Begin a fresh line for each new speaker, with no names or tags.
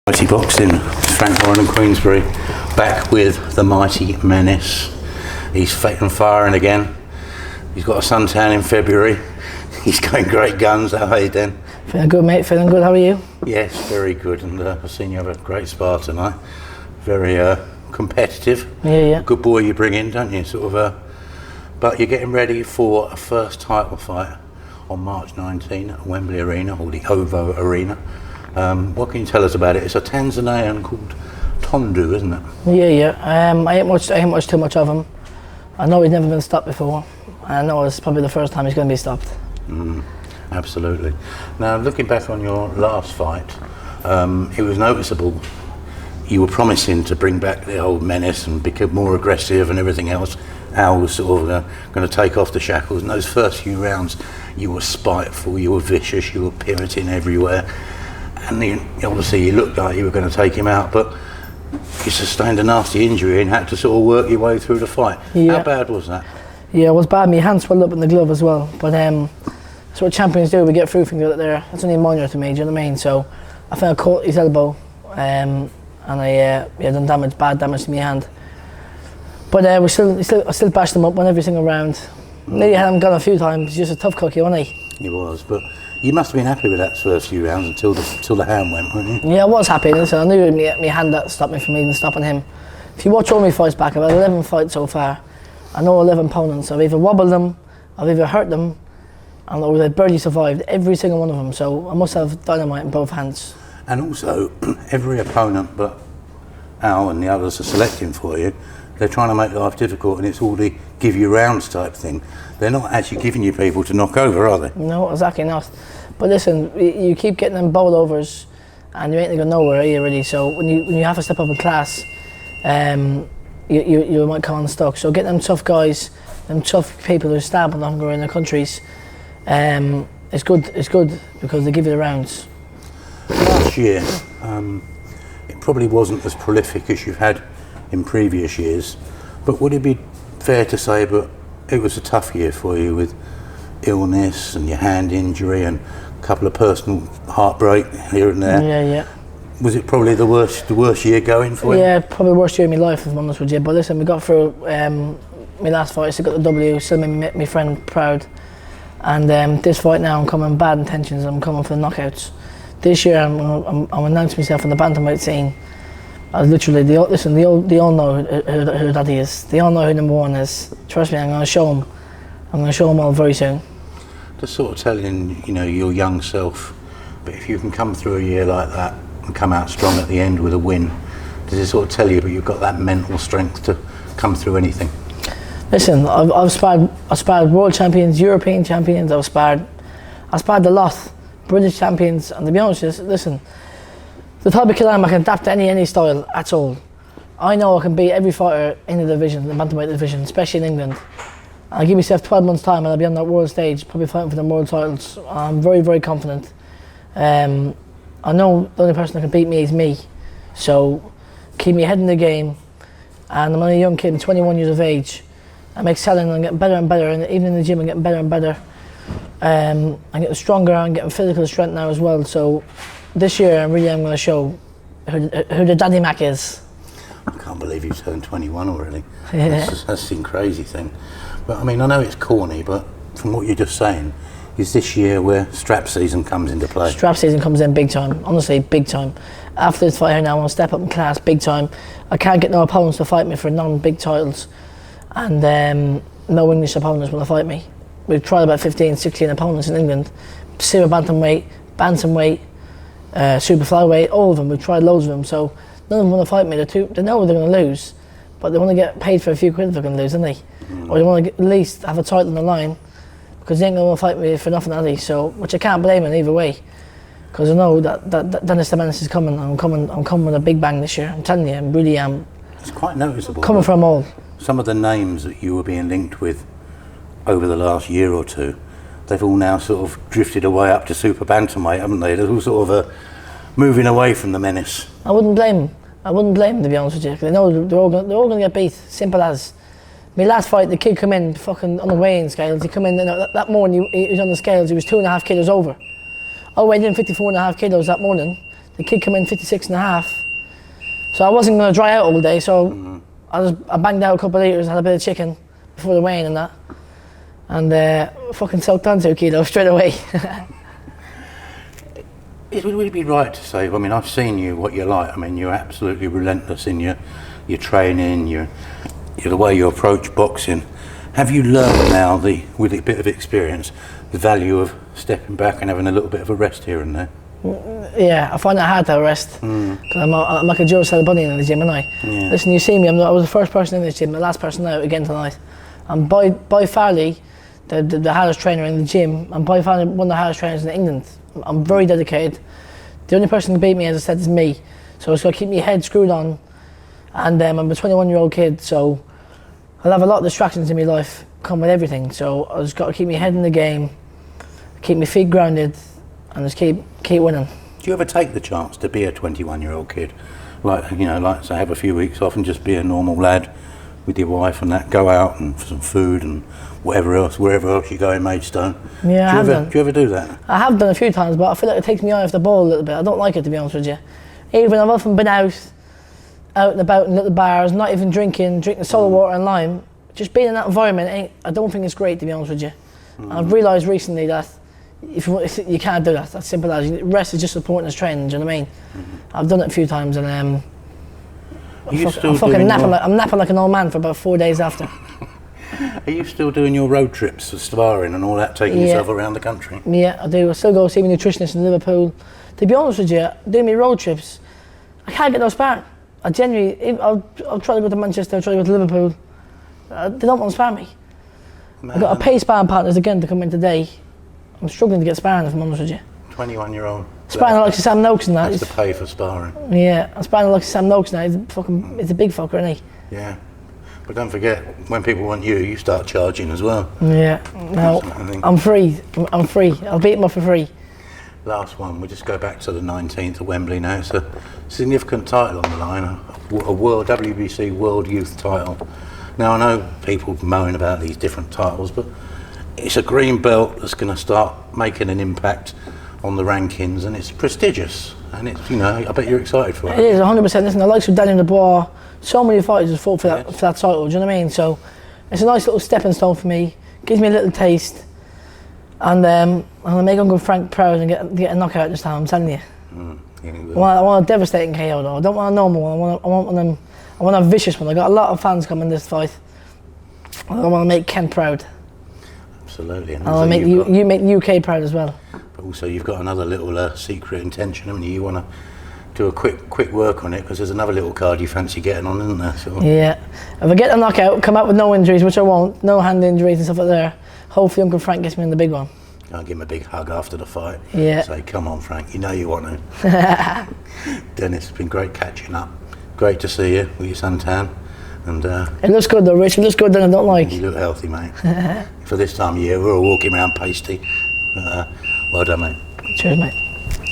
Mighty Boxing, Frank Warren and Queensbury, back with the mighty Menace. He's fit and firing again. He's got a suntan in February. He's going great guns. How are you, Den?
Feeling good, mate. Feeling good. How are you?
Yes, very good. And I've seen you have a great spar tonight. Very competitive.
Yeah.
Good boy you bring in, don't you? But you're getting ready for a first title fight on March 19 at Wembley Arena, or the OVO Arena. What can you tell us about it? It's a Tanzanian called Tondu, isn't it?
Yeah. I ain't watched too much of him. I know he's never been stopped before. I know it's probably the first time he's going to be stopped.
Absolutely. Now, looking back on your last fight, it was noticeable. You were promising to bring back the old Menace and become more aggressive and everything else. Al was sort of going to take off the shackles. And those first few rounds, you were spiteful, you were vicious, you were pivoting everywhere. And obviously you looked like you were going to take him out, but you sustained a nasty injury and had to sort of work your way through the fight.
Yeah.
How bad was that?
Yeah, it was bad. My hand swelled up in the glove as well. But that's what champions do. We get through things out there. That's only minor to me, do you know what I mean? So I think I caught his elbow and I done bad damage to my hand. But I still bashed him up on every single round. Nearly had him gone a few times. He's just a tough cookie, wasn't he?
He was, but you must have been happy with that first few rounds until the hand went, weren't you?
Yeah, I was happy. Listen, I knew my hand that stopped me from even stopping him. If you watch all my fights back, I've had 11 fights so far. I know 11 opponents. I've either wobbled them, I've either hurt them, and they've barely survived, every single one of them. So I must have dynamite in both hands.
And also, every opponent but Al and the others are selecting for you. They're trying to make life difficult, and it's all the give you rounds type thing. They're not actually giving you people to knock over, are they?
No, exactly not. But listen, you keep getting them bowl overs, and you ain't going nowhere, are you, really? So when you have to step up in class, you might come unstuck. So get them tough guys, them tough people who stab on longer in their countries. It's good because they give you the rounds.
Last year, it probably wasn't as prolific as you've had in previous years, but would it be fair to say that it was a tough year for you with illness and your hand injury and a couple of personal heartbreak here and there?
Yeah.
Was it probably the worst year going for you?
Yeah, probably the worst year of my life, if I'm honest with you. But listen, we got through my last fight, still got the W, still made my friend proud. And this fight now, I'm coming bad intentions, I'm coming for the knockouts. This year, I'm announcing myself in the bantamweight scene. I was literally, they all know who that is. They all know who number one is. Trust me, I'm going to show them. I'm going to show them all very soon.
Just sort of telling, your young self, but if you can come through a year like that and come out strong at the end with a win, does it sort of tell you that you've got that mental strength to come through anything? Listen,
I've sparred world champions, European champions, I've sparred a lot, British champions, and to be honest with you, listen, the type of killer I can adapt to any style at all. I know I can beat every fighter in the division, the bantamweight division, especially in England. I'll give myself 12 months' time and I'll be on that world stage, probably fighting for the world titles. I'm very, very confident. I know the only person that can beat me is me. So keep me ahead in the game. And I'm only a young kid, I'm 21 years of age. I'm excelling and I'm getting better and better, and even in the gym I'm getting better and better. I'm getting stronger, I'm getting physical strength now as well. So this year I really am going to show who the Daddy Mac is.
I can't believe you've turned 21 already.
Yeah.
That's the crazy thing. But I mean, I know it's corny, but from what you're just saying, is this year where strap season comes into play?
Strap season comes in big time, honestly, big time. After this fight here now, I want to step up in class big time. I can't get no opponents to fight me for non-big titles, and no English opponents want to fight me. We've tried about 15, 16 opponents in England. Super bantamweight, super flyweight, all of them. We've tried loads of them, so none of them want to fight me. They know they're going to lose, but they want to get paid for a few quid if they're going to lose, don't they? Or they want to at least have a title on the line, because they ain't going to fight me for nothing, are they? So, which I can't blame in either way, because I know that Dennis the Menace is coming. I'm coming with a big bang this year. I'm telling you, I really am.
It's quite noticeable.
Coming from all.
Some of the names that you were being linked with over the last year or two, they've all now sort of drifted away up to super bantamweight, haven't they? They're all sort of moving away from the Menace.
I wouldn't blame them, to be honest with you, because they know they're all going to get beat. Simple as. My last fight, the kid come in fucking on the weighing scales. He come in that morning. He was on the scales. He was 2.5 kilos over. I weighed in 54.5 kilos that morning. The kid come in 56 and a half. So I wasn't going to dry out all day, so I banged out a couple of litres, had a bit of chicken before the weigh-in and that. And fucking soaked on 2 kilos straight away.
Would it be right to say, I mean, I've seen you, what you're like. I mean, you're absolutely relentless in your training, the way you approach boxing. Have you learned now, with a bit of experience, the value of stepping back and having a little bit of a rest here and there?
Yeah, I find it hard to rest. Because I'm like a Duracell bunny in the gym, aren't I?
Yeah.
Listen, you see me, I was the first person in this gym, the last person out again tonight. I'm by far the hardest trainer in the gym. I'm by far one of the hardest trainers in England. I'm very dedicated. The only person who beat me, as I said, is me. So it's got to keep my head screwed on. And I'm a 21-year-old kid, so I'll have a lot of distractions in my life, come with everything. So I just got to keep my head in the game, keep my feet grounded, and just keep winning.
Do you ever take the chance to be a 21-year-old kid? Like say have a few weeks off and just be a normal lad with your wife and that, go out and for some food and whatever else, wherever else you go in Maidstone?
Yeah, I have done.
Do you ever do that?
I have done a few times, but I feel like it takes me eye off the ball a little bit. I don't like it, to be honest with you. Even I've often been out and about in little bars, not even drinking soda water and lime. Just being in that environment, I don't think it's great, to be honest with you. I've realised recently that if you can't do that. That's simple as. Rest is just as important as training. Do you know what I mean? I've done it a few times, and I'm napping like an old man for about 4 days after.
Are you still doing your road trips for sparring and all that, taking yourself around the country?
Yeah, I do. I still go see my nutritionist in Liverpool. To be honest with you, doing my road trips, I can't get no sparring. I genuinely, I'll try to go to Manchester, I'll try to go to Liverpool. They don't want to spar me.
Man.
I've got to pay sparring partners again to come in today. I'm struggling to get sparring, if I'm honest with you.
21-year-old.
Sparring like Sam Noakes and that.
Has to pay for sparring.
Yeah, I'm sparring like Sam Noakes now. He's a big fucker, isn't he?
Yeah. But don't forget, when people want you, you start charging as well.
Yeah. No, I'm free. I'm free. I'll beat them up for free.
Last one, we'll just go back to the 19th of Wembley now. It's a significant title on the line, a world WBC World Youth title. Now I know people moan about these different titles, but it's a green belt that's going to start making an impact on the rankings, and it's prestigious. And it's, I bet you're excited for it.
It is 100%. Listen, the likes of Daniel Dubois, so many fighters have fought for that title. Do you know what I mean? So it's a nice little stepping stone for me. Gives me a little taste. And I'm going to make Uncle Frank proud and get a knockout this time, I'm telling you. I want a devastating KO though. I don't want a normal one. I want a vicious one. I got a lot of fans coming this fight. I want to make Kent proud.
Absolutely. And
I want to make you UK proud as well.
But also you've got another little secret intention, haven't you? You want to do a quick work on it, because there's another little card you fancy getting on, isn't there? So. Yeah.
If I get the knockout, come out with no injuries, which I won't, no hand injuries and stuff like that. Hopefully Uncle Frank gets me in the big one.
I'll give him a big hug after the fight.
Yeah.
Say, come on Frank, you know you want to. Dennis, it's been great catching up. Great to see you with your suntan. And
it looks good though, Rich. It looks good, then I don't like.
You look healthy, mate. For this time of year, we're all walking around pasty. Well done, mate.
Cheers, mate.